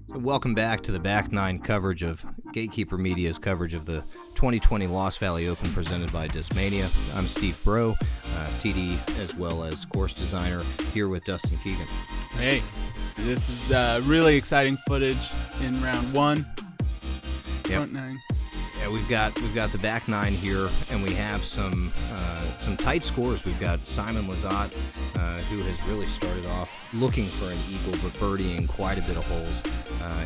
So welcome back to the Back Nine coverage of Gatekeeper Media's coverage of the 2020 Lost Valley Open presented by Discmania. I'm Steve Braud, TD as well as course designer, here with Dustin Keegan. Hey, this is really exciting footage in round one. Front nine. Yeah, we've got the back nine here, and we have some tight scores. We've got Simon Lizotte, who has really started off looking for an eagle, but birdieing quite a bit of holes.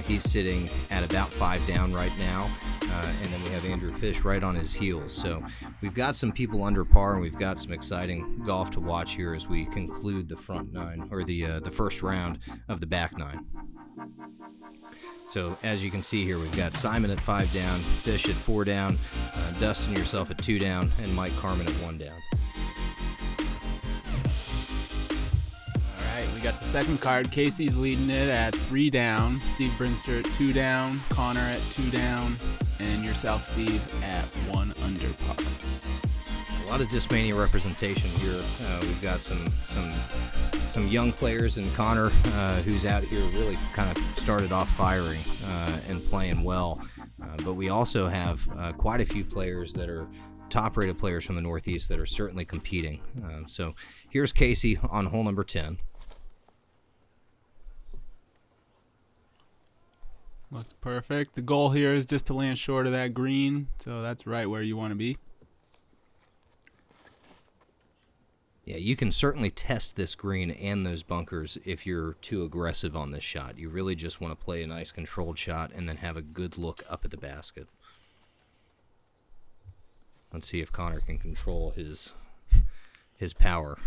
He's sitting at about 5 down right now, and then we have Andrew Fish right on his heels. So we've got some people under par, and we've got some exciting golf to watch here as we conclude the front nine, or the first round of the back nine. So as you can see here, we've got Simon at 5 down, Fish at 4 down, Dustin yourself at 2 down, and Mike Carman at 1 down. All right, we got the second card. Casey's leading it at 3 down, Steve Brinster at 2 down, Connor at 2 down, and yourself, Steve, at 1 under par. A lot of Discmania representation here. We've got some young players, and Connor, who's out here, really kind of started off firing and playing well. But we also have quite a few players that are top-rated players from the Northeast that are certainly competing. So here's Casey on hole number 10. Looks perfect. The goal here is just to land short of that green, so that's right where you want to be. Yeah, you can certainly test this green and those bunkers if you're too aggressive on this shot. You really just want to play a nice controlled shot and then have a good look up at the basket. Let's see if Connor can control his power.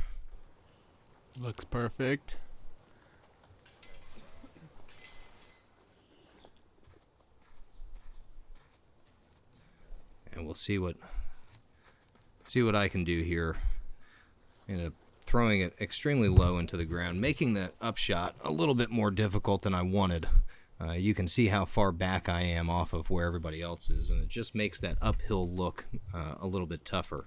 Looks perfect. And we'll see what I can do here. Throwing it extremely low into the ground, making that upshot a little bit more difficult than I wanted. You can see how far back I am off of where everybody else is, and it just makes that uphill look a little bit tougher.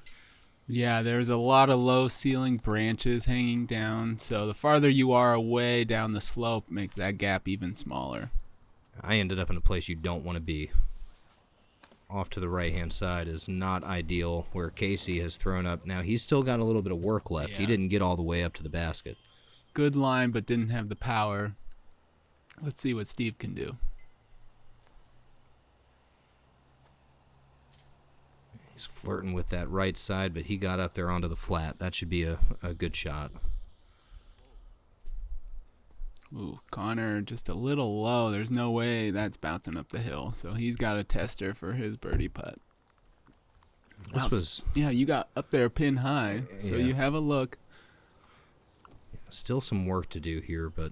Yeah, there's a lot of low ceiling branches hanging down, so the farther you are away down the slope makes that gap even smaller. I ended up in a place you don't want to be. Off to the right-hand side is not ideal, where Casey has thrown up. Now, he's still got a little bit of work left. Yeah. He didn't get all the way up to the basket. Good line, but didn't have the power. Let's see what Steve can do. He's flirting with that right side, but he got up there onto the flat. That should be a good shot. Ooh, Connor just a little low. There's no way that's bouncing up the hill. So he's got a tester for his birdie putt. Yeah, you got up there pin high, so you have a look. Yeah, still some work to do here, but...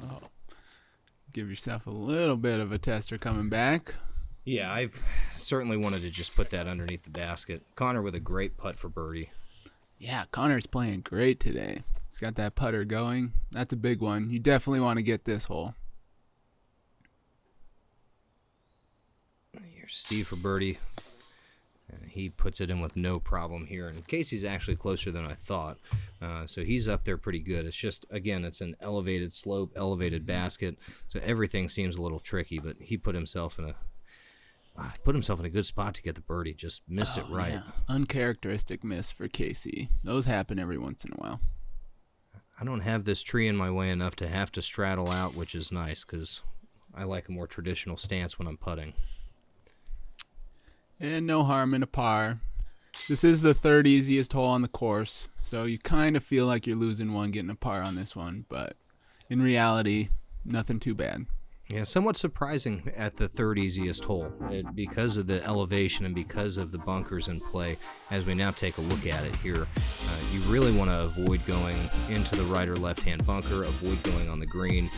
Oh, give yourself a little bit of a tester coming back. Yeah, I certainly wanted to just put that underneath the basket. Connor with a great putt for birdie. Yeah, Connor's playing great today. He's got that putter going. That's a big one. You definitely want to get this hole. Here's Steve for birdie. And he puts it in with no problem here. And Casey's actually closer than I thought. So he's up there pretty good. It's just, again, it's an elevated slope, elevated basket. So everything seems a little tricky, but he put himself in a good spot to get the birdie. Just missed it right. Yeah. Uncharacteristic miss for Casey. Those happen every once in a while. I don't have this tree in my way enough to have to straddle out, which is nice because I like a more traditional stance when I'm putting. And no harm in a par. This is the third easiest hole on the course, so you kind of feel like you're losing one getting a par on this one, but in reality, nothing too bad. Yeah, somewhat surprising at the third easiest hole because of the elevation and because of the bunkers in play. As we now take a look at it here, you really want to avoid going into the right or left-hand bunker, avoid going on the green,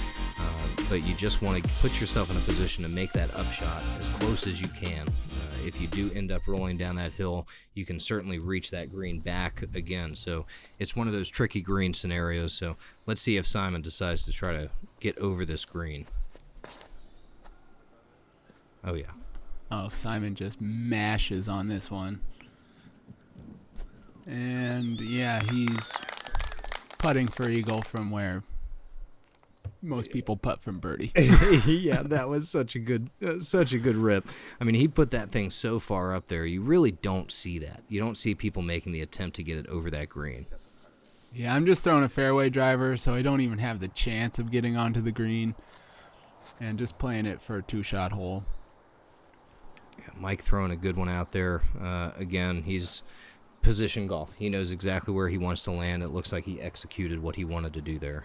but you just want to put yourself in a position to make that upshot as close as you can. If you do end up rolling down that hill, you can certainly reach that green back again. So it's one of those tricky green scenarios. So let's see if Simon decides to try to get over this green. Oh, yeah. Oh, Simon just mashes on this one. And yeah, he's putting for eagle from where most people putt from birdie. Yeah, that was such a good rip. I mean, he put that thing so far up there. You really don't see that. You don't see people making the attempt to get it over that green. Yeah, I'm just throwing a fairway driver, so I don't even have the chance of getting onto the green, and just playing it for a 2-shot hole. Yeah, Mike throwing a good one out there. Again, he's position golf. He knows exactly where he wants to land. It looks like he executed what he wanted to do there.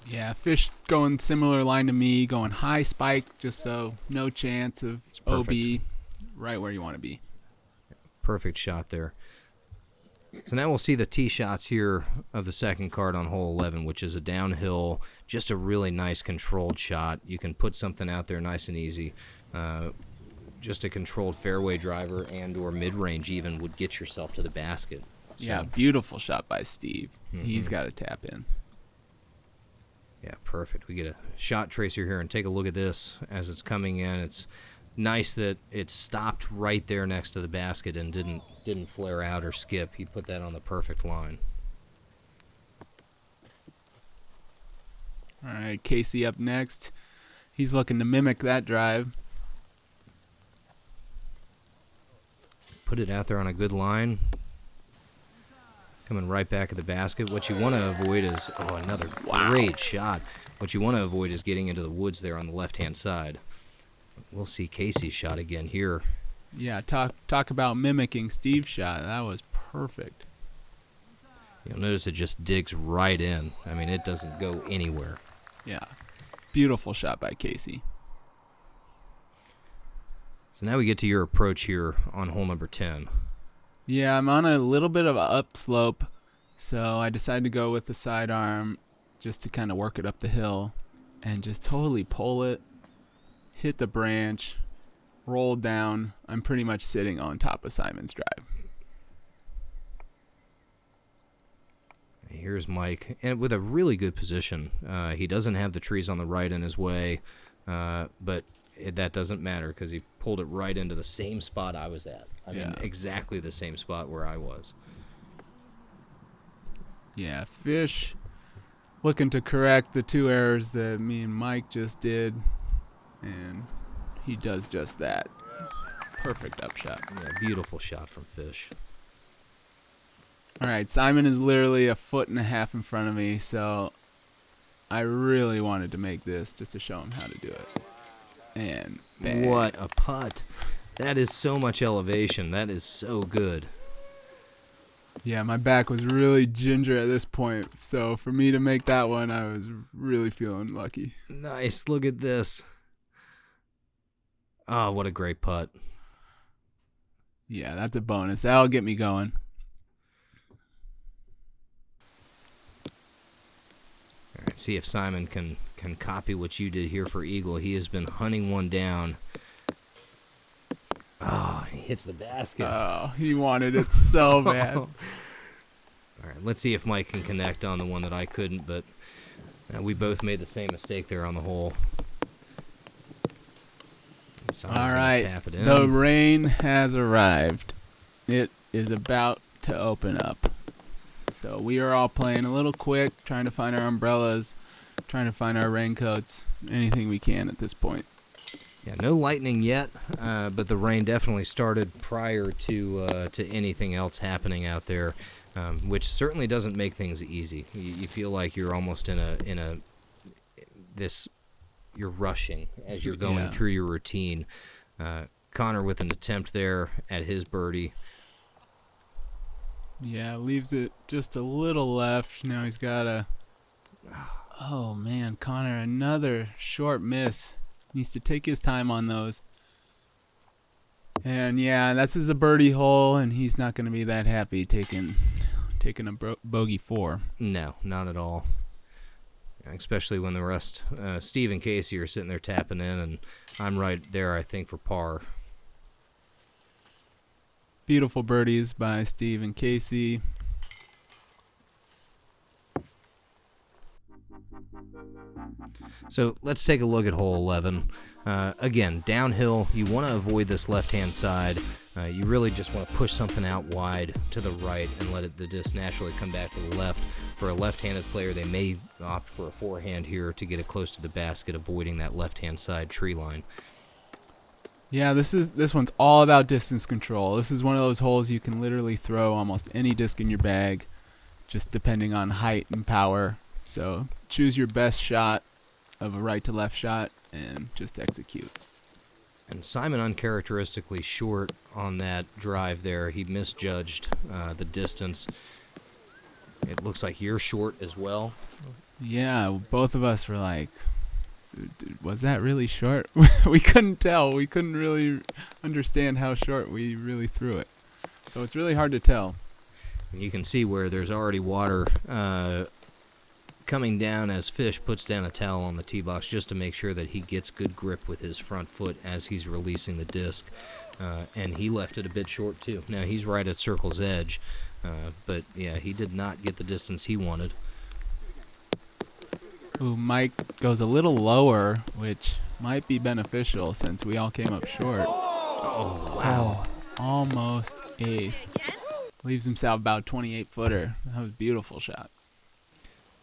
Yeah, Fish going similar line to me, going high spike, just so no chance of OB, right where you want to be. Perfect shot there. So now we'll see the tee shots here of the second card on hole 11, which is a downhill, just a really nice controlled shot. You can put something out there nice and easy. Just a controlled fairway driver and or mid-range even would get yourself to the basket. So, yeah, beautiful shot by Steve. He's got to tap in. Yeah, perfect. We get a shot tracer here, and take a look at this as it's coming in. It's nice that it stopped right there next to the basket and didn't flare out or skip. He put that on the perfect line. All right, Casey up next. He's looking to mimic that drive. Put it out there on a good line. Coming right back at the basket. What you want to avoid is, another great shot. What you want to avoid is getting into the woods there on the left-hand side. We'll see Casey's shot again here. Yeah, talk about mimicking Steve's shot. That was perfect. You'll notice it just digs right in. I mean, it doesn't go anywhere. Yeah, beautiful shot by Casey. So now we get to your approach here on hole number 10. Yeah, I'm on a little bit of an upslope, so I decided to go with the sidearm just to kind of work it up the hill and just totally pull it, hit the branch, roll down. I'm pretty much sitting on top of Simon's drive. Here's Mike, and with a really good position. He doesn't have the trees on the right in his way, but that doesn't matter because he pulled it right into the same spot I was at. I mean, exactly the same spot where I was. Yeah, Fish looking to correct the 2 errors that me and Mike just did, and he does just that. Perfect upshot. Yeah, beautiful shot from Fish. All right, Simon is literally 1.5 feet in front of me, so I really wanted to make this just to show him how to do it. And bang. What a putt. That is so much elevation. That is so good. Yeah, my back was really ginger at this point, so for me to make that one, I was really feeling lucky. Nice. Look at this. Oh, what a great putt. Yeah, that's a bonus. That'll get me going. All right, see if Simon can copy what you did here for eagle. He has been hunting one down. Oh, he hits the basket. Oh, he wanted it so bad. All right, let's see if Mike can connect on the one that I couldn't, but we both made the same mistake there on the hole. All right, tap it in. The rain has arrived. It is about to open up. So we are all playing a little quick, trying to find our umbrellas, trying to find our raincoats, anything we can at this point. Yeah, no lightning yet, but the rain definitely started prior to anything else happening out there, which certainly doesn't make things easy. You feel like you're almost you're rushing as you're going through your routine. Connor with an attempt there at his birdie. Yeah, leaves it just a little left. Now he's got a... Oh, man, Connor, another short miss. Needs to take his time on those. And, yeah, this is a birdie hole, and he's not going to be that happy taking a bogey 4. No, not at all. Especially when the rest, Steve and Casey are sitting there tapping in, and I'm right there, I think, for par. Beautiful birdies by Steve and Casey. So let's take a look at hole 11. Again, downhill, you want to avoid this left-hand side. You really just want to push something out wide to the right and let the disc naturally come back to the left. For a left-handed player, they may opt for a forehand here to get it close to the basket, avoiding that left-hand side tree line. Yeah, this one's all about distance control. This is one of those holes you can literally throw almost any disc in your bag, just depending on height and power. So choose your best shot of a right to left shot and just execute. And Simon uncharacteristically short on that drive there. He misjudged the distance. It looks like you're short as well. Yeah, both of us were like, was that really short? We couldn't tell. We couldn't really understand how short we really threw it. So it's really hard to tell. And you can see where there's already water coming down as Fish puts down a towel on the tee box just to make sure that he gets good grip with his front foot as he's releasing the disc. And he left it a bit short too. Now he's right at circle's edge, but yeah, he did not get the distance he wanted. Ooh, Mike goes a little lower, which might be beneficial since we all came up short. Oh, wow. Almost ace. Leaves himself about 28-footer. That was a beautiful shot.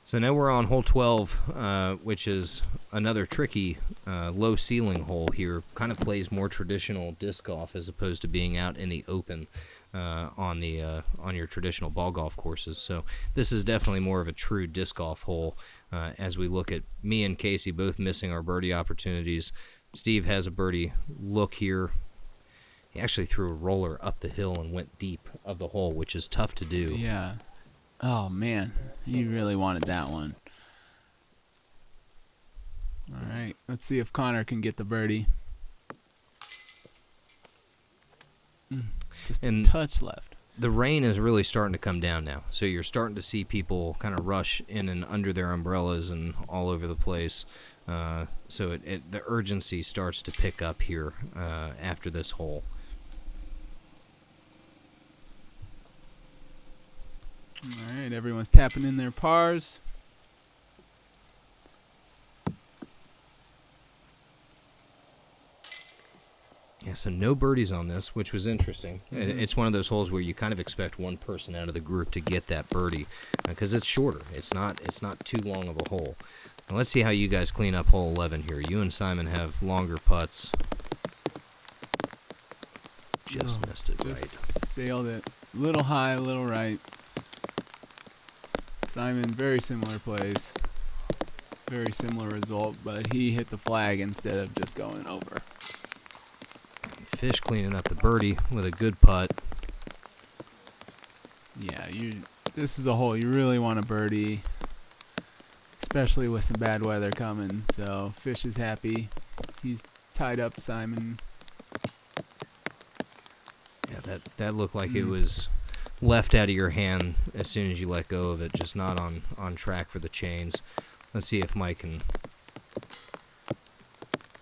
So now we're on hole 12, which is another tricky low ceiling hole here. Kind of plays more traditional disc golf as opposed to being out in the open on your traditional ball golf courses. So this is definitely more of a true disc golf hole as we look at me and Casey both missing our birdie opportunities. Steve has a birdie look here. He actually threw a roller up the hill and went deep of the hole, which is tough to do. Yeah. Oh, man. He really wanted that one. All right. Let's see if Connor can get the birdie. Just a touch left. The rain is really starting to come down now. So you're starting to see people kind of rush in and under their umbrellas and all over the place. So the urgency starts to pick up here after this hole. All right, everyone's tapping in their pars. Yeah, so no birdies on this, which was interesting. Mm-hmm. It's one of those holes where you kind of expect one person out of the group to get that birdie because it's shorter. It's not too long of a hole. Now let's see how you guys clean up hole 11 here. You and Simon have longer putts. Just missed it right. Sailed it. A little high, a little right. Simon, very similar plays. Very similar result, but he hit the flag instead of just going over. Fish cleaning up the birdie with a good putt. Yeah, this is a hole you really want a birdie, especially with some bad weather coming. So Fish is happy. He's tied up Simon. Yeah, that looked like it was left out of your hand as soon as you let go of it, just not on track for the chains. Let's see if Mike can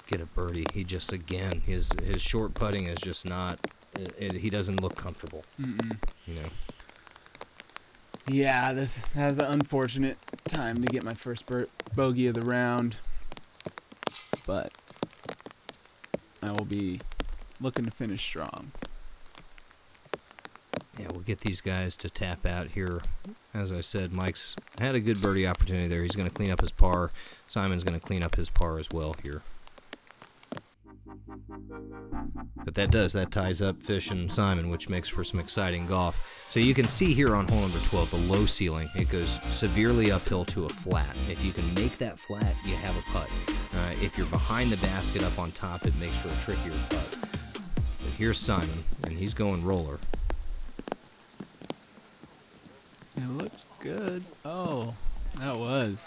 get a birdie. He just, again, his short putting is just not, he doesn't look comfortable. Mm-mm. You know. Yeah, this has an unfortunate time to get my first bogey of the round, but I will be looking to finish strong. Yeah, we'll get these guys to tap out here. As I said, Mike's had a good birdie opportunity there. He's going to clean up his par. Simon's going to clean up his par as well here. But that ties up Fish and Simon, which makes for some exciting golf. So you can see here on hole number 12, the low ceiling. It goes severely uphill to a flat. If you can make that flat, you have a putt. If you're behind the basket up on top, it makes for a trickier putt. But here's Simon, and he's going roller. It looks good. Oh, that was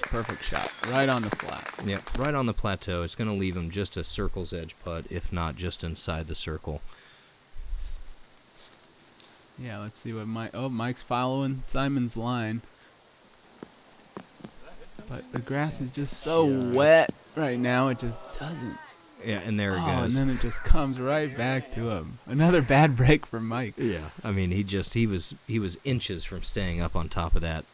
perfect shot. Right on the flat. Yeah, right on the plateau. It's going to leave him just a circle's edge putt, if not just inside the circle. Yeah, let's see what Mike's following Simon's line. But the grass is just so wet right now, it just doesn't. Yeah, and there it goes. And then it just comes right back to him. Another bad break for Mike. Yeah, I mean, he was inches from staying up on top of that.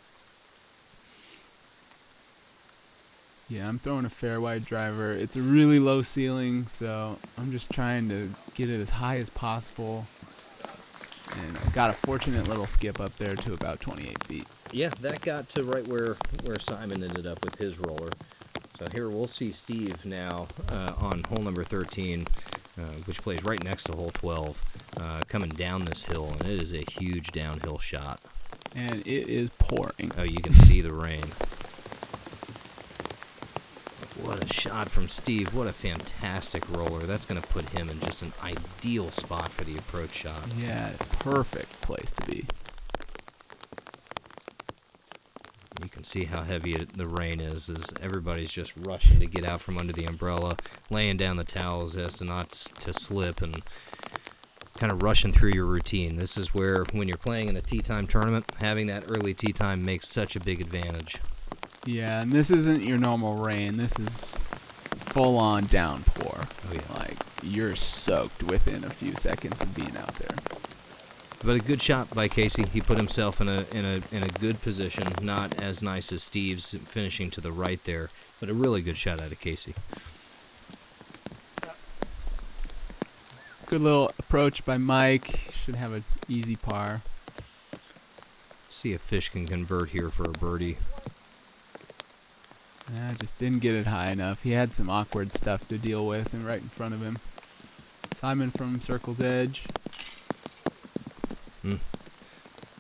Yeah, I'm throwing a fair wide driver. It's a really low ceiling, so I'm just trying to get it as high as possible. And I got a fortunate little skip up there to about 28 feet. Yeah, that got to right where Simon ended up with his roller. So here we'll see Steve now on hole number 13, which plays right next to hole 12, coming down this hill, and it is a huge downhill shot. And it is pouring. Oh, you can see the rain. What a shot from Steve. What a fantastic roller. That's going to put him in just an ideal spot for the approach shot. Yeah, perfect place to be. You can see how heavy the rain is as everybody's just rushing to get out from under the umbrella, laying down the towels as to not to slip, and kind of rushing through your routine. This is where, when you're playing in a tee time tournament, having that early tee time makes such a big advantage. Yeah, and this isn't your normal rain. This is full-on downpour. Oh, yeah. Like, you're soaked within a few seconds of being out there. But a good shot by Casey. He put himself in a good position. Not as nice as Steve's finishing to the right there, but a really good shot out of Casey. Good little approach by Mike. Should have an easy par. See if Fish can convert here for a birdie. Yeah, just didn't get it high enough. He had some awkward stuff to deal with and right in front of him. Simon from Circle's Edge.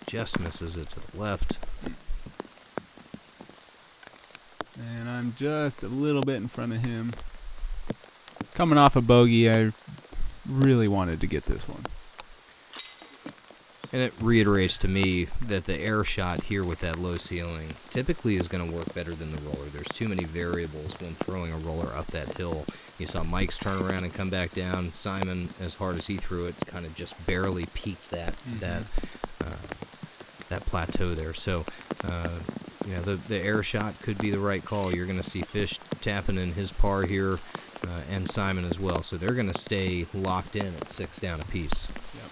Just misses it to the left. And I'm just a little bit in front of him. Coming off a bogey, I really wanted to get this one. And it reiterates to me that the air shot here with that low ceiling typically is going to work better than the roller. There's too many variables when throwing a roller up that hill. You saw Mike's turn around and come back down. Simon, as hard as he threw it, kind of just barely peaked that plateau there. So, the air shot could be the right call. You're going to see Fish tapping in his par here, and Simon as well. So they're going to stay locked in at 6 down apiece. Yep.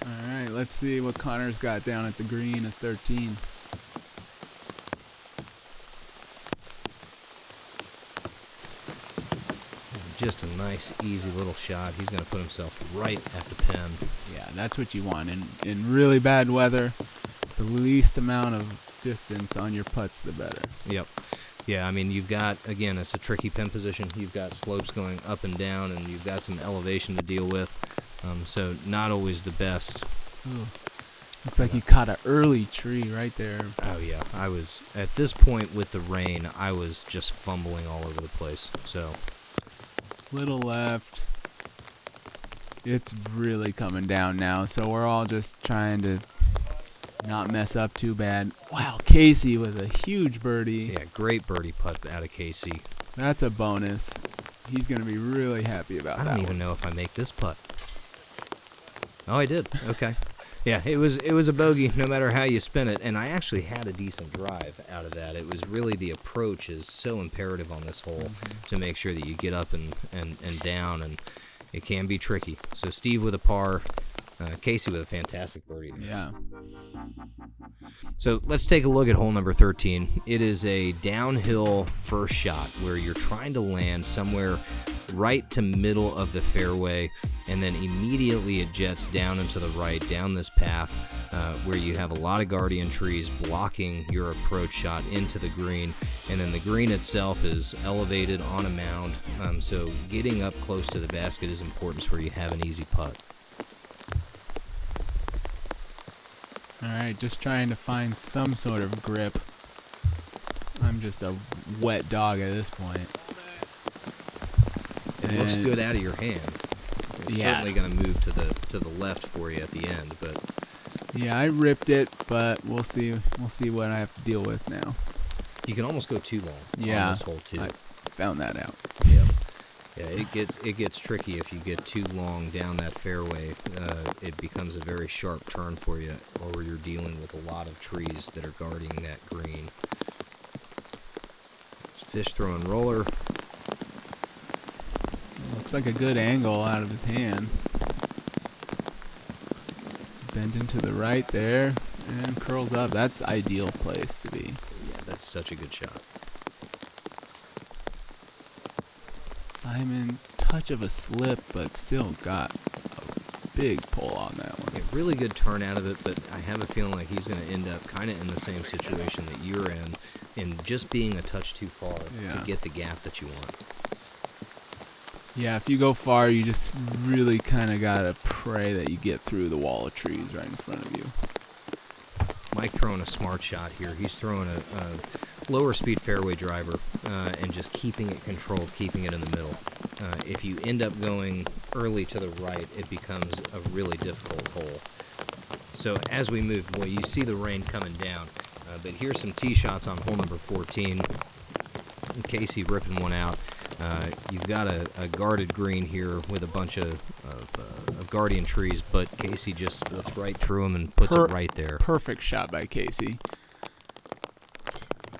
All right, let's see what Connor's got down at the green at 13. Just a nice, easy little shot. He's going to put himself right at the pin. Yeah, that's what you want. In really bad weather, the least amount of distance on your putts, the better. Yep. Yeah, I mean, you've got, again, it's a tricky pin position. You've got slopes going up and down, and you've got some elevation to deal with. So not always the best. Ooh. Looks like you caught an early tree right there. Oh, yeah. I was, at this point with the rain, I was just fumbling all over the place. So, little left. It's really coming down now, so we're all just trying to not mess up too bad. Wow, Casey with a huge birdie. yeah, great birdie putt out of Casey. That's a bonus. He's going to be really happy about that. I don't even know if I make this putt. Oh, I did. Okay. Yeah, it was a bogey no matter how you spin it, and I actually had a decent drive out of that. It was really the approach is so imperative on this hole to make sure that you get up and down, and it can be tricky. So Steve with a par, Casey with a fantastic birdie. Yeah. So let's take a look at hole number 13. It is a downhill first shot where you're trying to land somewhere right to middle of the fairway, and then immediately it jets down and to the right down this path where you have a lot of guardian trees blocking your approach shot into the green, and then the green itself is elevated on a mound, so getting up close to the basket is important where you have an easy putt. All right, just trying to find some sort of grip. I'm just a wet dog at this point. It looks good out of your hand. It's certainly going to move to the left for you at the end, but yeah, I ripped it, but we'll see. We'll see what I have to deal with now. You can almost go too long on this hole too. I found that out. Yeah. Yeah, it gets tricky if you get too long down that fairway. It becomes a very sharp turn for you, or you're dealing with a lot of trees that are guarding that green. Fish throwing roller. Looks like a good angle out of his hand. Bending to the right there and curls up. That's ideal place to be. Yeah, That's such a good shot. Simon, touch of a slip, but still got a big pull on that one. Yeah, really good turn out of it, but I have a feeling like he's going to end up kind of in the same situation that you're in just being a touch too far to get the gap that you want. Yeah, if you go far, you just really kind of got to pray that you get through the wall of trees right in front of you. Mike throwing a smart shot here. He's throwing a lower speed fairway driver and just keeping it controlled, keeping it in the middle. If you end up going early to the right, it becomes a really difficult hole. So as we move, boy, you see the rain coming down. But here's some tee shots on hole number 14. Casey ripping one out. You've got a guarded green here with a bunch of guardian trees, but Casey just looks right through them and puts it right there. Perfect shot by Casey.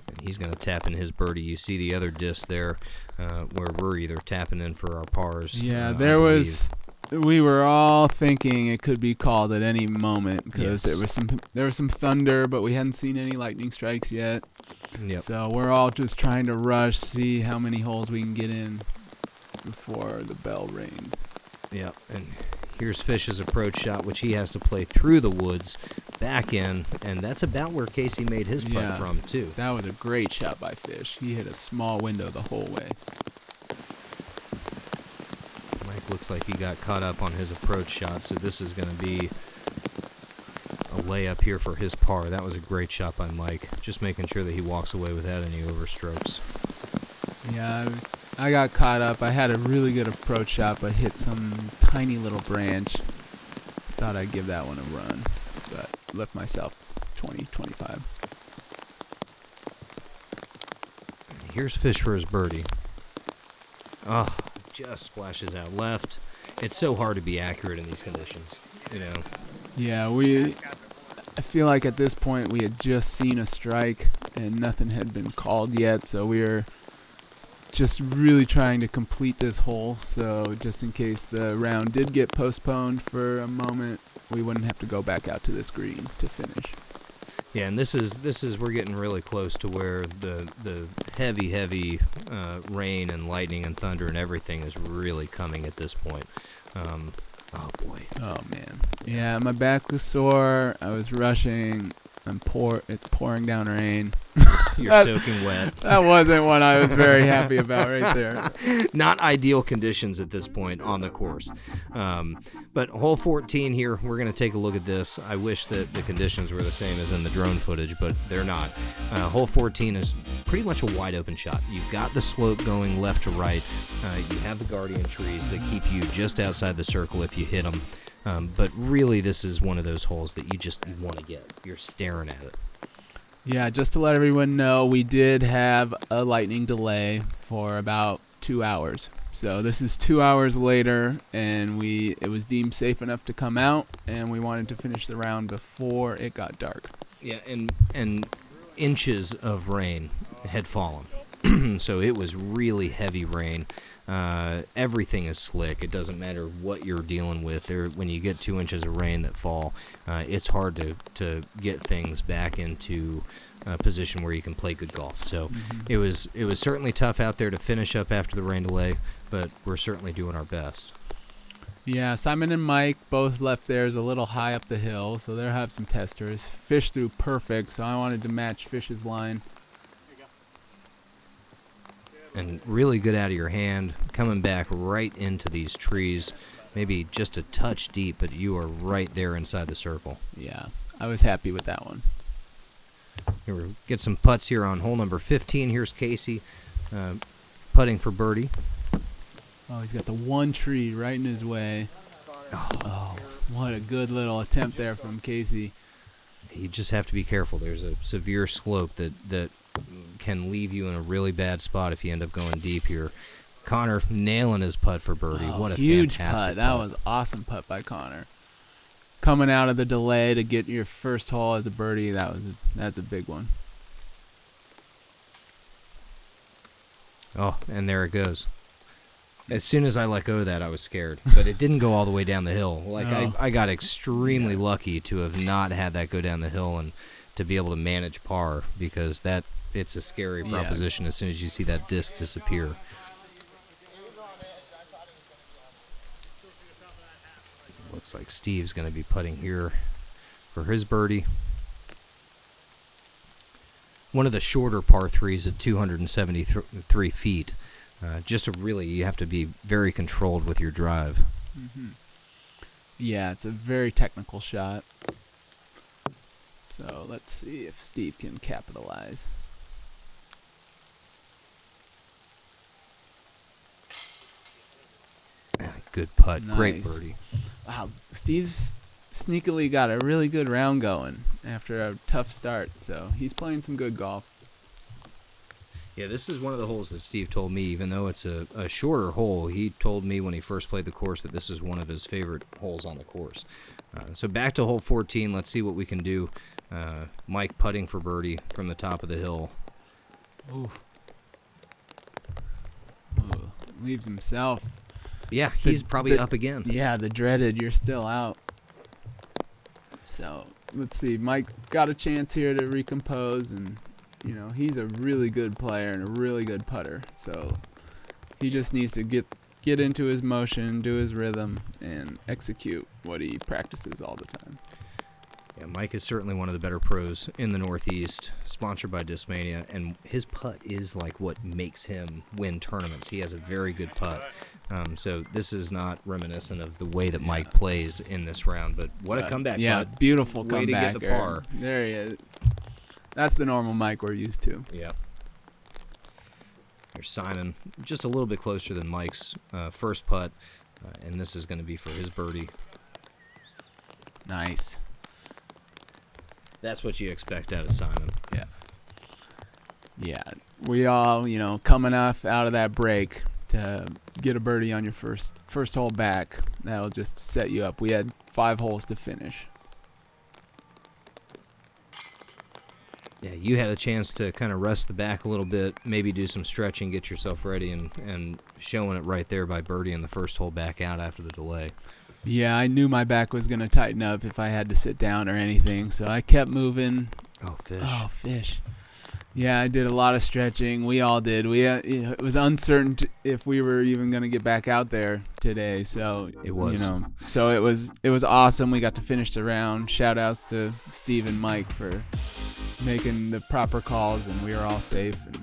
And he's going to tap in his birdie. You see the other disc there where we're either tapping in for our pars. Yeah, we were all thinking it could be called at any moment because there was some thunder, but we hadn't seen any lightning strikes yet. Yep. So we're all just trying to rush, see how many holes we can get in before the bell rings. Yep. And here's Fish's approach shot, which he has to play through the woods, back in, and that's about where Casey made his putt from, too. That was a great shot by Fish. He hit a small window the whole way. Mike looks like he got caught up on his approach shot, so this is going to be a layup here for his par. That was a great shot by Mike, just making sure that he walks away without any overstrokes. Yeah, I got caught up. I had a really good approach shot, but hit some tiny little branch. Thought I'd give that one a run, but left myself 20, 25. Here's Fish for his birdie. Oh, just splashes out left. It's so hard to be accurate in these conditions, you know. Yeah, I feel like at this point we had just seen a strike and nothing had been called yet, so we were just really trying to complete this hole, so just in case the round did get postponed for a moment, we wouldn't have to go back out to this green to finish. Yeah, and this is we're getting really close to where the heavy rain and lightning and thunder and everything is really coming at this point. Oh boy. Oh man. Yeah, my back was sore. I was rushing. It's pouring down rain. You're soaking wet. That wasn't one I was very happy about right there. Not ideal conditions at this point on the course. But hole 14 here, we're going to take a look at this. I wish that the conditions were the same as in the drone footage, but they're not. Hole 14 is pretty much a wide open shot. You've got the slope going left to right. You have the guardian trees that keep you just outside the circle if you hit them. But really, this is one of those holes that you just want to get. You're staring at it. Yeah, just to let everyone know, we did have a lightning delay for about 2 hours. So this is 2 hours later, and it was deemed safe enough to come out, and we wanted to finish the round before it got dark. Yeah, and inches of rain had fallen. So it was really heavy rain. Everything is slick. It doesn't matter what you're dealing with. When you get 2 inches of rain that fall, it's hard to get things back into a position where you can play good golf. So it was certainly tough out there to finish up after the rain delay, but we're certainly doing our best. Yeah, Simon and Mike both left theirs a little high up the hill, so they'll have some testers. Fish threw perfect, so I wanted to match Fish's line. And really good out of your hand, coming back right into these trees, maybe just a touch deep, but you are right there inside the circle. Yeah, I was happy with that one. Here we get some putts here on hole number 15. Here's Casey putting for birdie. Oh, he's got the one tree right in his way. Oh, what a good little attempt there from Casey. You just have to be careful. There's a severe slope that can leave you in a really bad spot if you end up going deep here. Connor nailing his putt for birdie. What a huge fantastic putt. That was awesome putt by Connor. Coming out of the delay to get your first hole as a birdie, that's a big one. Oh, and there it goes. As soon as I let go of that, I was scared. But it didn't go all the way down the hill. I got extremely lucky to have not had that go down the hill and to be able to manage par, because that it's a scary proposition as soon as you see that disc disappear. Looks like Steve's going to be putting here for his birdie. One of the shorter par threes at 273 feet. Just you have to be very controlled with your drive. Mm-hmm. Yeah, it's a very technical shot. So let's see if Steve can capitalize. Good putt. Nice. Great birdie. Wow, Steve's sneakily got a really good round going after a tough start. So he's playing some good golf. Yeah, this is one of the holes that Steve told me, even though it's a shorter hole, he told me when he first played the course that this is one of his favorite holes on the course. So back to hole 14. Let's see what we can do. Mike putting for birdie from the top of the hill. Ooh. Leaves himself. Yeah, he's probably up again. Yeah, the dreaded, you're still out. So let's see. Mike got a chance here to recompose, and he's a really good player and a really good putter. So he just needs to get into his motion, do his rhythm, and execute what he practices all the time. Yeah, Mike is certainly one of the better pros in the Northeast, sponsored by Discmania, and his putt is like what makes him win tournaments. He has a very good putt. So this is not reminiscent of the way that Mike plays in this round, but what a comeback putt. Yeah, beautiful comeback. Way to get the par. There he is. That's the normal Mike we're used to. Yeah. There's Simon, just a little bit closer than Mike's first putt, and this is going to be for his birdie. Nice. That's what you expect out of Simon. Yeah. Yeah. We all, coming off out of that break to get a birdie on your first hole back, that'll just set you up. We had 5 holes to finish. Yeah, you had a chance to kind of rest the back a little bit, maybe do some stretching, get yourself ready, and showing it right there by birdie in the first hole back out after the delay. Yeah, I knew my back was going to tighten up if I had to sit down or anything, so I kept moving. Oh, fish. Oh, fish. Yeah, I did a lot of stretching. We all did. It was uncertain if we were even going to get back out there today, so it was. So it was awesome. We got to finish the round. Shout outs to Steve and Mike for making the proper calls, and we were all safe and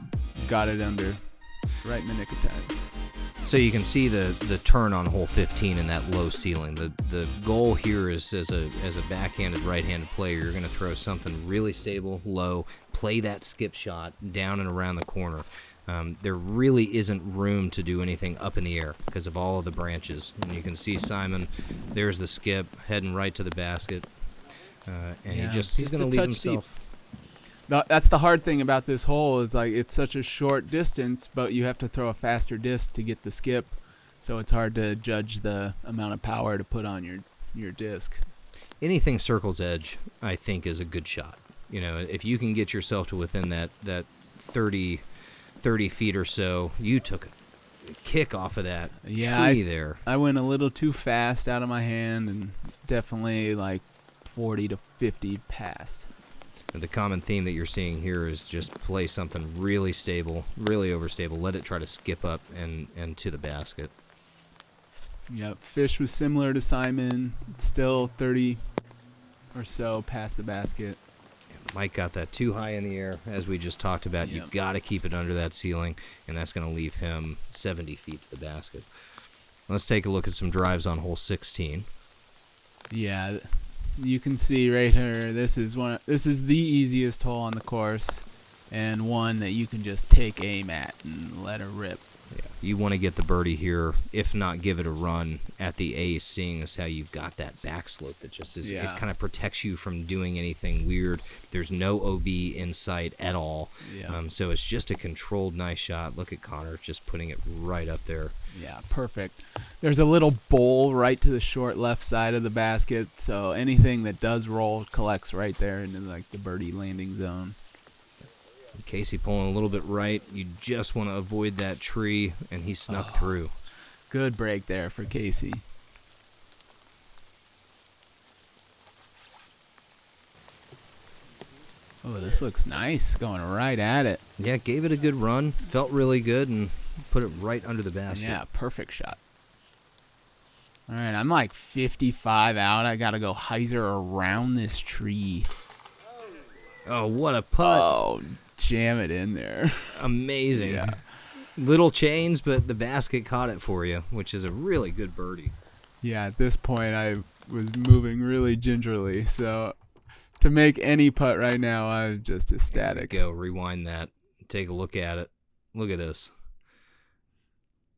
got it under right in the nick of time. So you can see the turn on hole 15 in that low ceiling. The goal here is as a backhanded right-handed player, you're going to throw something really stable, low, play that skip shot down and around the corner. There really isn't room to do anything up in the air because of all of the branches. And you can see Simon, there's the skip, heading right to the basket. He's going to leave himself. Deep. That's the hard thing about this hole is like it's such a short distance, but you have to throw a faster disc to get the skip, so it's hard to judge the amount of power to put on your disc. Anything circle's edge, I think, is a good shot. If you can get yourself to within that 30 feet or so, you took a kick off of that tree there. I went a little too fast out of my hand and definitely like 40 to 50 past. The common theme that you're seeing here is just play something really stable, really overstable. Let it try to skip up and to the basket. Yep, fish was similar to Simon, still 30 or so past the basket. Mike got that too high in the air, as we just talked about. Yep. You've got to keep it under that ceiling, and that's going to leave him 70 feet to the basket. Let's take a look at some drives on hole 16. Yeah. You can see right here, this is the easiest hole on the course, and one that you can just take aim at and let her rip. Yeah, you want to get the birdie here, if not give it a run at the ace, seeing as how you've got that back slope that just is, it kind of protects you from doing anything weird. There's no OB in sight at all. Yeah. So it's just a controlled, nice shot. Look at Connor just putting it right up there. Yeah, perfect. There's a little bowl right to the short left side of the basket, so anything that does roll collects right there into like the birdie landing zone. Casey pulling a little bit right. You just want to avoid that tree, and he snuck through. Good break there for Casey. Oh, this looks nice. Going right at it. Yeah, gave it a good run. Felt really good and put it right under the basket. Yeah, perfect shot. All right, I'm like 55 out. I got to go hyzer around this tree. Oh, what a putt. Oh, jam it in there. Amazing. Yeah. Little chains, but the basket caught it for you, which is a really good birdie. Yeah, at this point, I was moving really gingerly, so to make any putt right now, I'm just ecstatic. Go, rewind that. Take a look at it. Look at this.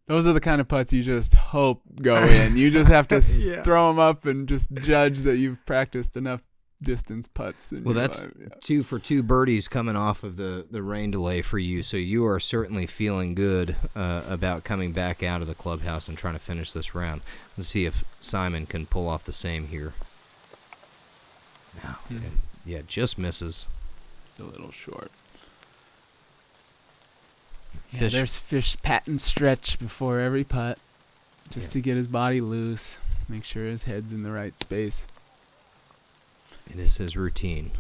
Those are the kind of putts you just hope go in. You just have to throw them up and just judge that you've practiced enough distance putts. Well, that's 2 for 2 birdies coming off of the rain delay for you, so you are certainly feeling good about coming back out of the clubhouse and trying to finish this round. Let's see if Simon can pull off the same here. No, yeah, just misses. It's a little short. Fish. Yeah, there's Fish patent stretch before every putt, just to get his body loose, make sure his head's in the right space. It is his routine.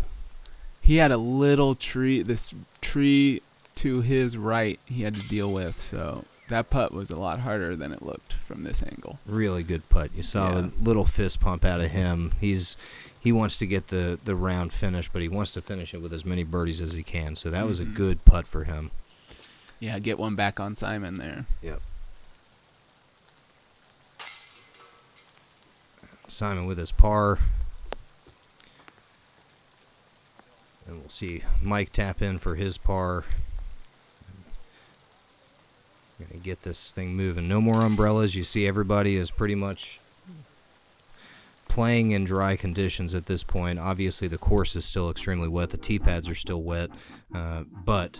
He had a little tree, this tree to his right he had to deal with, so that putt was a lot harder than it looked from this angle. Really good putt. You saw a little fist pump out of him. He wants to get the round finished, but he wants to finish it with as many birdies as he can, so that was a good putt for him. Yeah, get one back on Simon there. Yep. Simon with his par. And we'll see Mike tap in for his par. We're going to get this thing moving. No more umbrellas. You see everybody is pretty much playing in dry conditions at this point. Obviously, the course is still extremely wet. The tee pads are still wet. But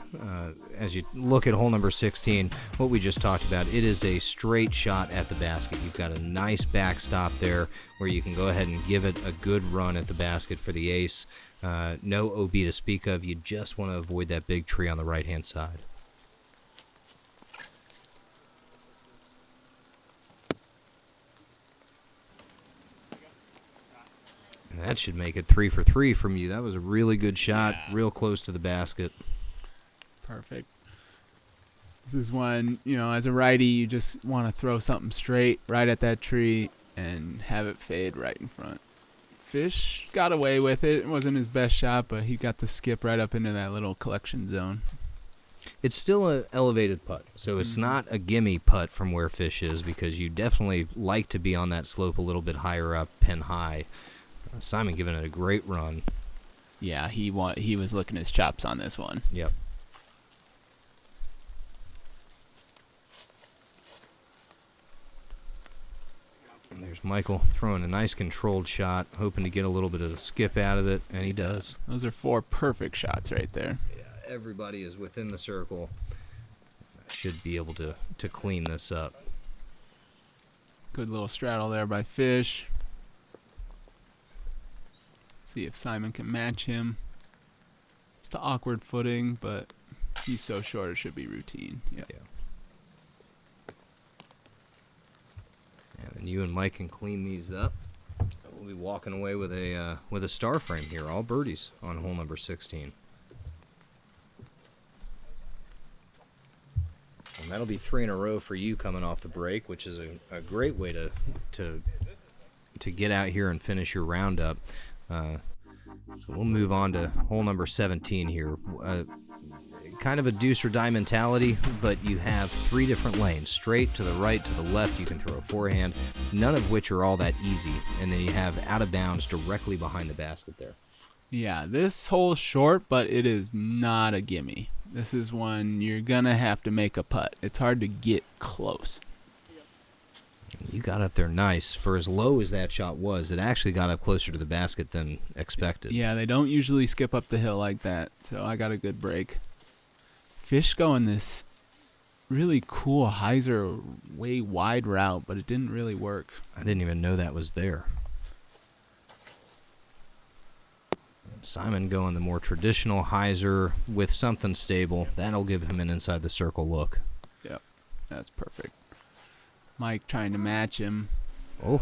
as you look at hole number 16, what we just talked about, it is a straight shot at the basket. You've got a nice backstop there where you can go ahead and give it a good run at the basket for the ace. No OB to speak of. You just want to avoid that big tree on the right-hand side. And that should make it 3 for 3 from you. That was a really good shot, real close to the basket. Perfect. This is one, as a righty, you just want to throw something straight right at that tree and have it fade right in front. Fish got away with it. It wasn't his best shot, but he got to skip right up into that little collection zone. It's still an elevated putt, so it's not a gimme putt from where Fish is, because you definitely like to be on that slope a little bit higher up, pin high. Simon giving it a great run. Yeah, he was licking his chops on this one. Yep. And there's Michael throwing a nice controlled shot, hoping to get a little bit of a skip out of it, and he does. Those are 4 perfect shots right there. Yeah, everybody is within the circle. Should be able to clean this up. Good little straddle there by Fish. See if Simon can match him. It's the awkward footing, but he's so short it should be routine. Yep. Yeah. And then you and Mike can clean these up. We'll be walking away with a star frame here, all birdies on hole number 16. And that'll be 3 in a row for you coming off the break, which is a great way to get out here and finish your roundup. So we'll move on to hole number 17 here. Kind of a deuce or die mentality, but you have 3 different lanes, straight, to the right, to the left. You can throw a forehand, none of which are all that easy. And then you have out of bounds directly behind the basket there. Yeah, this hole's short, but it is not a gimme. This is one you're going to have to make a putt. It's hard to get close. You got up there nice. For as low as that shot was, it actually got up closer to the basket than expected. Yeah, they don't usually skip up the hill like that, so I got a good break. Fish going this really cool hyzer way wide route, but it didn't really work. I didn't even know that was there. Simon going the more traditional hyzer with something stable. That'll give him an inside the circle look. Yep, that's perfect. Mike trying to match him. Oh.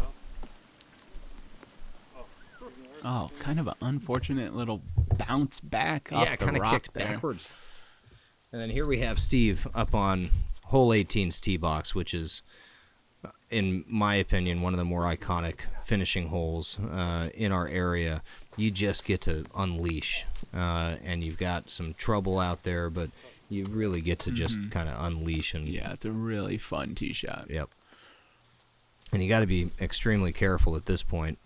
Oh, kind of an unfortunate little bounce back off the kind of rock kicked there. backwards. And then here we have Steve up on hole 18's tee box, which is, in my opinion, one of the more iconic finishing holes in our area. You just get to unleash, and you've got some trouble out there, but you really get to just kind of unleash. And Yeah, it's a really fun tee shot. Yep. And you got to be extremely careful at this point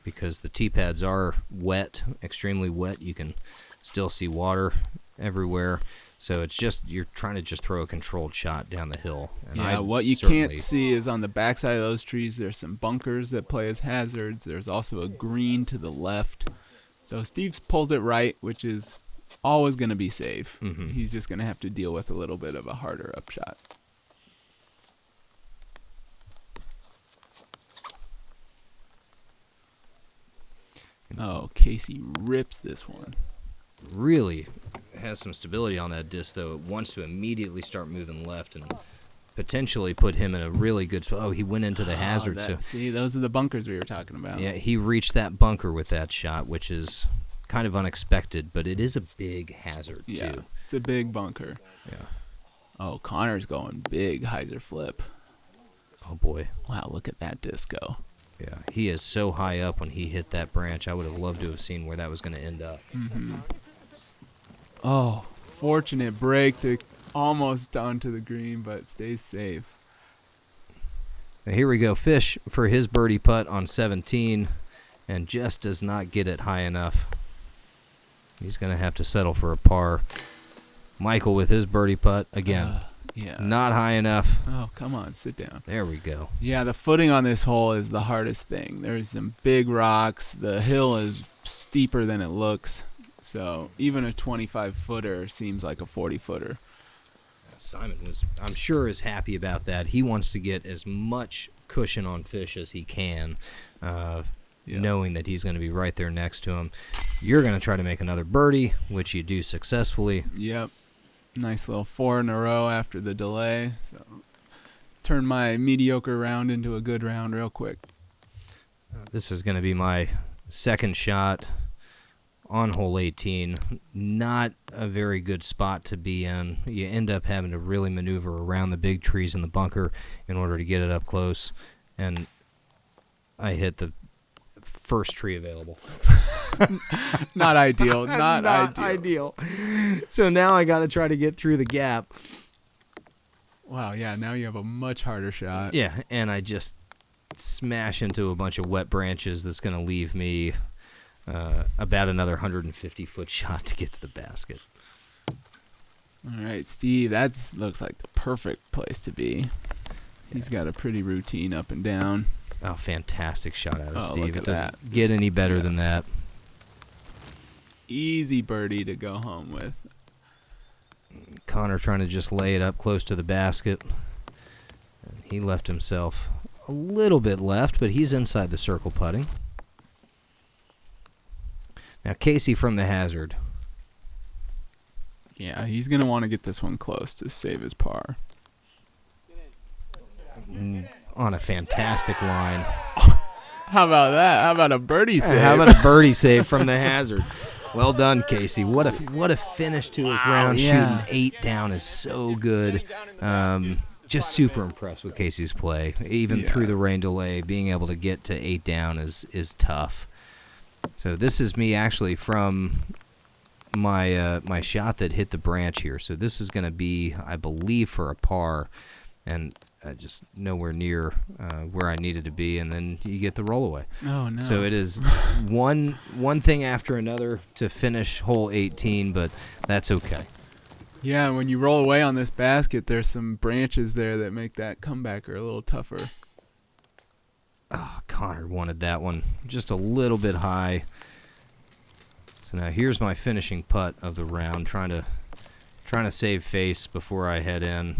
because the tee pads are wet, extremely wet. You can still see water everywhere. So it's just, you're trying to just throw a controlled shot down the hill. And what you can't see is on the backside of those trees, there's some bunkers that play as hazards. There's also a green to the left. So Steve's pulled it right, which is always going to be safe. He's just going to have to deal with a little bit of a harder upshot. Oh, Casey rips this one. Really has some stability on that disc, though. It wants to immediately start moving left and potentially put him in a really good spot. Oh, he went into the hazard. See, those are the bunkers we were talking about. Yeah, he reached that bunker with that shot, which is kind of unexpected, but it is a big hazard, too. It's a big bunker. Yeah. Oh, Connor's going big hyzer flip. Oh, boy. Wow, look at that disc go. Yeah, he is so high up when he hit that branch. I would have loved to have seen where that was going to end up. Oh, fortunate break to almost onto the green, but stays safe. Now here we go. Fish for his birdie putt on 17 and just does not get it high enough. He's going to have to settle for a par. Michael with his birdie putt again. Not high enough. Oh, come on, sit down. There we go. Yeah, the footing on this hole is the hardest thing. There's some big rocks. The hill is steeper than it looks. So even a 25-footer seems like a 40-footer. Simon was, I'm sure, is happy about that. He wants to get as much cushion on Fish as he can, knowing that he's going to be right there next to him. You're going to try to make another birdie, which you do successfully. Yep. Nice little 4 in a row after the delay. So turn my mediocre round into a good round real quick. This is going to be my second shot on hole 18. Not a very good spot to be in. You end up having to really maneuver around the big trees in the bunker in order to get it up close. And I hit the first tree available. Not ideal. Not ideal. So now I got to try to get through the gap. Wow, yeah, now you have a much harder shot. Yeah, and I just smash into a bunch of wet branches that's going to leave me about another 150-foot shot to get to the basket. All right, Steve, that looks like the perfect place to be. He's got a pretty routine up and down. Oh, fantastic shot out of Steve. Look at It doesn't that. get any better than that. Easy birdie to go home with. Connor trying to just lay it up close to the basket. And he left himself a little bit left, but he's inside the circle putting. Now Casey from the hazard. Yeah, he's going to want to get this one close to save his par. On a fantastic line. How about that? How about a birdie save? How about a birdie save from the hazard? Well done, Casey. What a finish to his round. Yeah. Shooting 8 down is so good. Just super impressed with Casey's play. Even through the rain delay, being able to get to 8 down is tough. So this is me actually from my my shot that hit the branch here. So this is going to be, I believe, for a par, and just nowhere near where I needed to be, and then you get the rollaway. Oh, no. So it is one thing after another to finish hole 18, but that's okay. Yeah, when you roll away on this basket, there's some branches there that make that comebacker a little tougher. Oh, Connor wanted that one just a little bit high. So now here's my finishing putt of the round, trying to save face before I head in.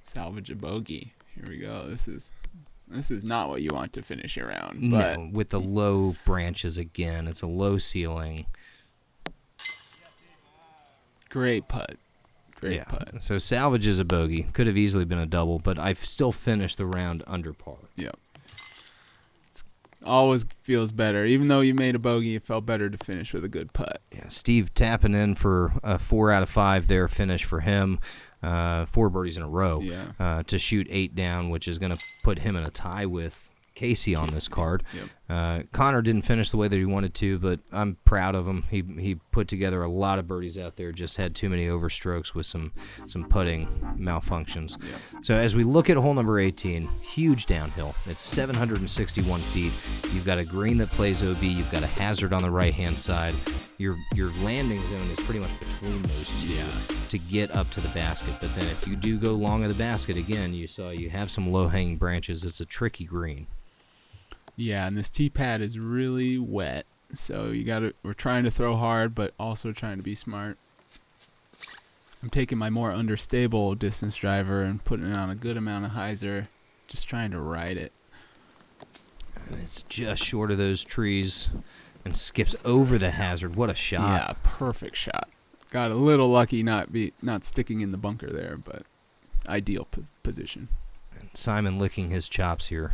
Salvage a bogey. Here we go. This is not what you want to finish your round. But But with the low branches again. It's a low ceiling. great putt. Great putt. So salvage is a bogey. Could have easily been a double, but I've still finished the round under par. Yep. It's Always feels better. Even though you made a bogey, it felt better to finish with a good putt. Yeah, Steve tapping in for a 4 out of 5 there finish for him. 4 birdies in a row to shoot 8 down, which is going to put him in a tie with Casey on this card. Yep. Connor didn't finish the way that he wanted to, but I'm proud of him. He put together a lot of birdies out there, just had too many overstrokes with some putting malfunctions. Yep. So as we look at hole number 18, huge downhill. It's 761 feet. You've got a green that plays OB. You've got a hazard on the right-hand side. Your landing zone is pretty much between those two to get up to the basket. But then if you do go long of the basket, again, you saw you have some low-hanging branches. It's a tricky green. Yeah, and this tee pad is really wet, so we're trying to throw hard, but also trying to be smart. I'm taking my more understable distance driver and putting it on a good amount of hyzer, just trying to ride it. And it's just short of those trees and skips over the hazard. What a shot. Yeah, perfect shot. Got a little lucky not sticking in the bunker there, but ideal position. And Simon licking his chops here.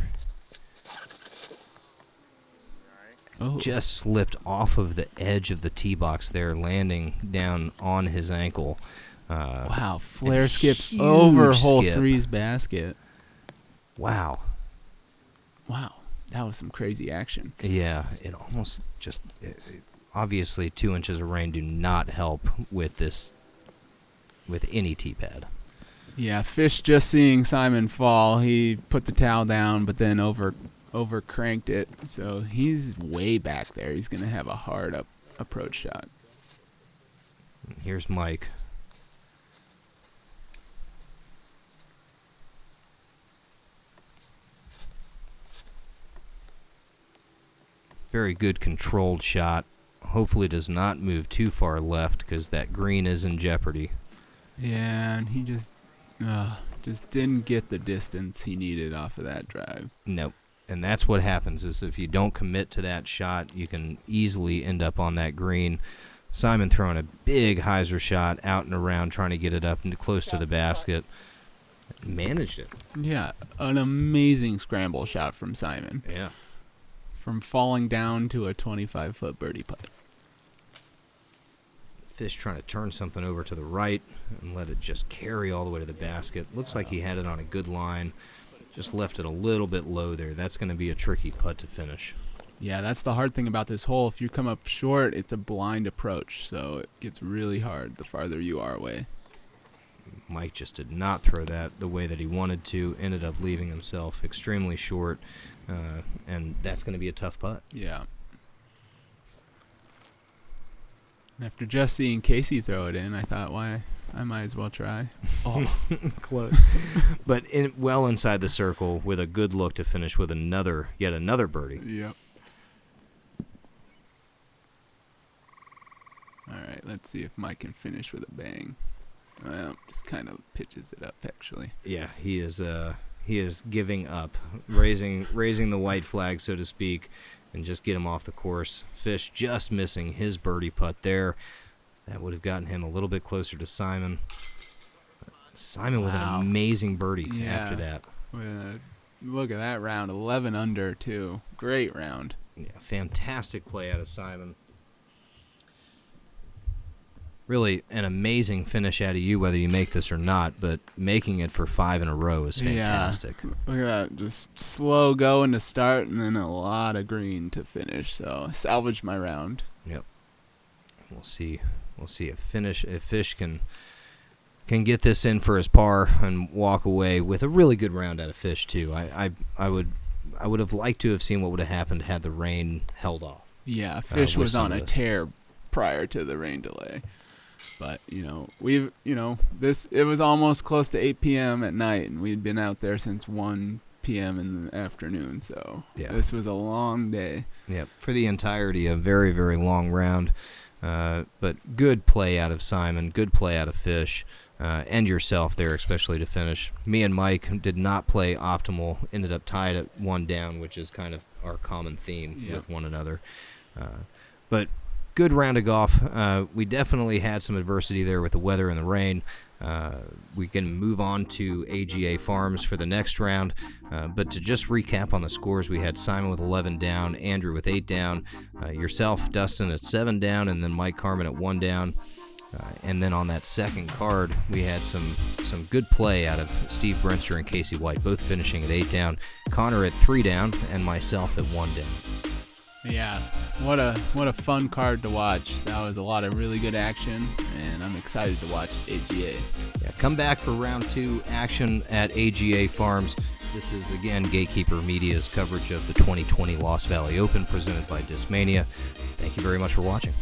Oh. Just slipped off of the edge of the tee box there, landing down on his ankle. Wow, flare skips over hole skip. 3's basket. Wow. That was some crazy action. Yeah, it almost just... obviously, 2 inches of rain do not help with any tee pad. Yeah, Fish just seeing Simon fall, he put the towel down, but then over cranked it, so he's way back there. He's gonna have a hard approach shot. Here's Mike. Very good controlled shot. Hopefully does not move too far left because that green is in jeopardy. Yeah, and he just didn't get the distance he needed off of that drive. Nope. And that's what happens is if you don't commit to that shot, you can easily end up on that green. Simon throwing a big hyzer shot out and around, trying to get it up and close to the basket. Managed it. Yeah, an amazing scramble shot from Simon. Yeah. From falling down to a 25-foot birdie putt. Fish trying to turn something over to the right and let it just carry all the way to the basket. Looks like he had it on a good line. Just left it a little bit low there. That's going to be a tricky putt to finish. Yeah, that's the hard thing about this hole. If you come up short, it's a blind approach, so it gets really hard the farther you are away. Mike just did not throw that the way that he wanted to. Ended up leaving himself extremely short, and that's going to be a tough putt. Yeah. After just seeing Casey throw it in, I thought, why, I might as well try. Oh, close. But well inside the circle with a good look to finish with yet another birdie. Yep. All right, let's see if Mike can finish with a bang. Well, just kind of pitches it up, actually. Yeah, he is giving up, raising the white flag, so to speak, and just get him off the course. Fish just missing his birdie putt there. That would have gotten him a little bit closer to Simon. Simon with an amazing birdie after that. Look at that round, 11 under, too. Great round. Yeah, fantastic play out of Simon. Really an amazing finish out of you, whether you make this or not, but making it for 5 in a row is fantastic. Yeah. Look at that. Just slow going to start and then a lot of green to finish. So salvage my round. Yep. We'll see if Fish can get this in for his par and walk away with a really good round out of Fish too. I would have liked to have seen what would have happened had the rain held off. Yeah, Fish was on a tear prior to the rain delay. But, it was almost close to 8 p.m. at night, and we'd been out there since 1 p.m. in the afternoon, so This was a long day. Yeah, for the entirety, a very, very long round. But good play out of Simon, good play out of Fish, and yourself there, especially to finish. Me and Mike did not play optimal, ended up tied at 1 down, which is kind of our common theme with one another. But good round of golf. We definitely had some adversity there with the weather and the rain. We can move on to AGA Farms for the next round, but to just recap on the scores, we had Simon with 11 down, Andrew with 8 down, yourself, Dustin, at 7 down, and then Mike Carman at 1 down. And then on that second card, we had some good play out of Steve Brinster and Casey White, both finishing at 8 down, Connor at 3 down, and myself at 1 down. Yeah, what a fun card to watch. That was a lot of really good action, and I'm excited to watch AGA. Yeah, come back for round 2 action at AGA Farms. This is, again, Gatekeeper Media's coverage of the 2020 Lost Valley Open presented by Discmania. Thank you very much for watching.